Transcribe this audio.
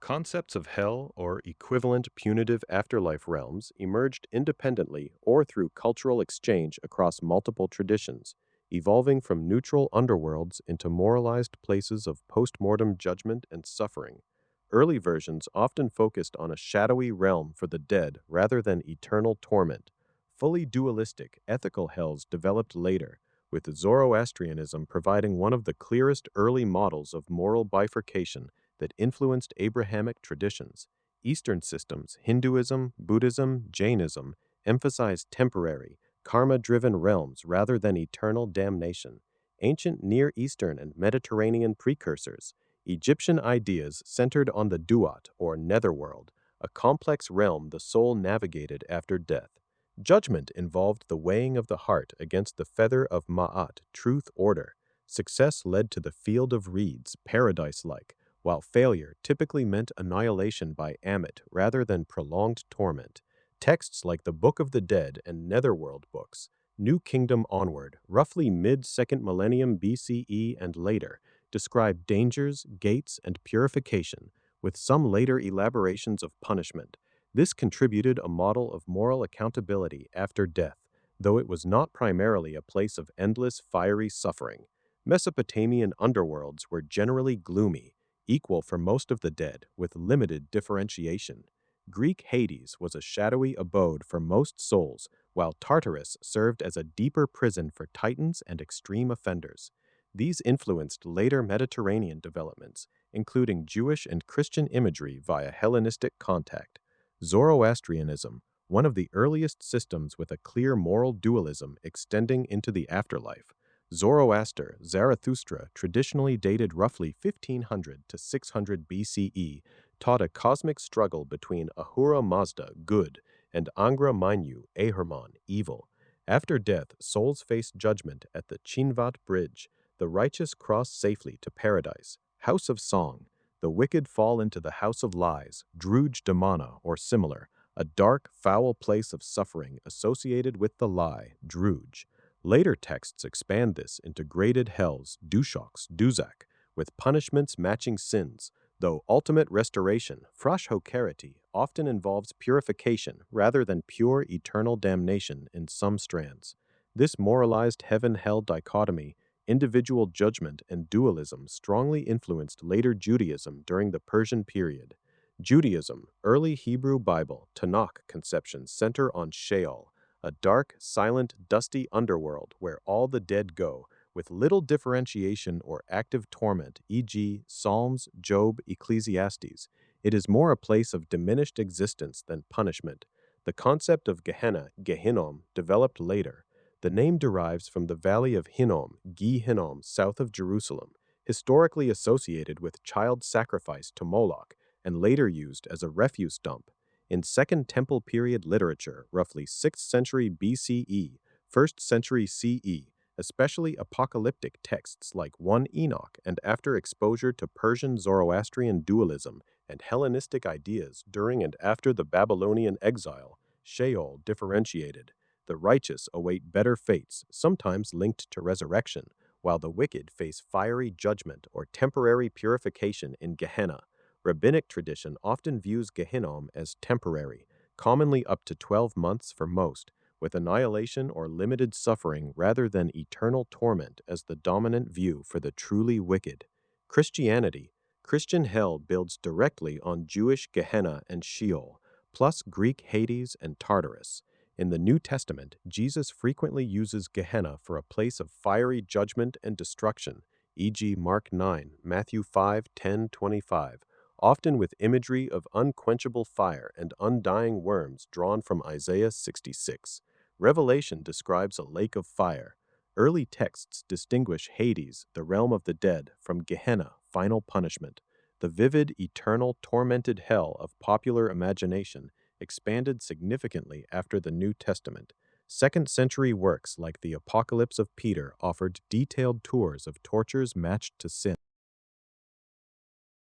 Concepts of hell or equivalent punitive afterlife realms emerged independently or through cultural exchange across multiple traditions, evolving from neutral underworlds into moralized places of post-mortem judgment and suffering. Early versions often focused on a shadowy realm for the dead rather than eternal torment. Fully dualistic, ethical hells developed later, with Zoroastrianism providing one of the clearest early models of moral bifurcation that influenced Abrahamic traditions. Eastern systems, Hinduism, Buddhism, Jainism, emphasized temporary, karma driven realms rather than eternal damnation. Ancient Near Eastern and Mediterranean precursors, Egyptian ideas centered on the Duat or netherworld, a complex realm the soul navigated after death. Judgment involved the weighing of the heart against the feather of Ma'at, truth order. Success led to the field of reeds, paradise like, while failure typically meant annihilation by Amit rather than prolonged torment. Texts like the Book of the Dead and Netherworld books, New Kingdom onward, roughly mid-second millennium BCE and later, describe dangers, gates, and purification, with some later elaborations of punishment. This contributed a model of moral accountability after death, though it was not primarily a place of endless fiery suffering. Mesopotamian underworlds were generally gloomy, equal for most of the dead, with limited differentiation. Greek Hades was a shadowy abode for most souls, while Tartarus served as a deeper prison for titans and extreme offenders. These influenced later Mediterranean developments, including Jewish and Christian imagery via Hellenistic contact. Zoroastrianism, one of the earliest systems with a clear moral dualism extending into the afterlife. Zoroaster, Zarathustra, traditionally dated roughly 1500 to 600 BCE, taught a cosmic struggle between Ahura Mazda, good, and Angra Mainyu, Ahriman, evil. After death, souls face judgment at the Chinvat Bridge. The righteous cross safely to paradise. House of Song. The wicked fall into the house of lies, Druj Damana or similar, a dark, foul place of suffering associated with the lie, Druj. Later texts expand this into graded hells, Dushoks, Duzak, with punishments matching sins, though ultimate restoration, Frashhokeriti, often involves purification rather than pure eternal damnation in some strands. This moralized heaven-hell dichotomy, individual judgment, and dualism strongly influenced later Judaism during the Persian period. Judaism, early Hebrew Bible, Tanakh conceptions center on Sheol, a dark, silent, dusty underworld where all the dead go, with little differentiation or active torment, e.g., Psalms, Job, Ecclesiastes. It is more a place of diminished existence than punishment. The concept of Gehenna, Gehinnom, developed later. The name derives from the valley of Hinnom, Gi Hinnom, south of Jerusalem, historically associated with child sacrifice to Moloch, and later used as a refuse dump. In Second Temple period literature, roughly 6th century BCE, 1st century CE, especially apocalyptic texts like 1 Enoch, and after exposure to Persian Zoroastrian dualism and Hellenistic ideas during and after the Babylonian exile, Sheol differentiated. The righteous await better fates, sometimes linked to resurrection, while the wicked face fiery judgment or temporary purification in Gehenna. Rabbinic tradition often views Gehinnom as temporary, commonly up to 12 months for most, with annihilation or limited suffering rather than eternal torment as the dominant view for the truly wicked. Christianity. Christian hell builds directly on Jewish Gehenna and Sheol, plus Greek Hades and Tartarus. In the New Testament, Jesus frequently uses Gehenna for a place of fiery judgment and destruction, e.g. Mark 9, Matthew 5, 10, 25, often with imagery of unquenchable fire and undying worms drawn from Isaiah 66. Revelation describes a lake of fire. Early texts distinguish Hades, the realm of the dead, from Gehenna, final punishment. The vivid, eternal, tormented hell of popular imagination expanded significantly after the New Testament. Second-century works like the Apocalypse of Peter offered detailed tours of tortures matched to sin.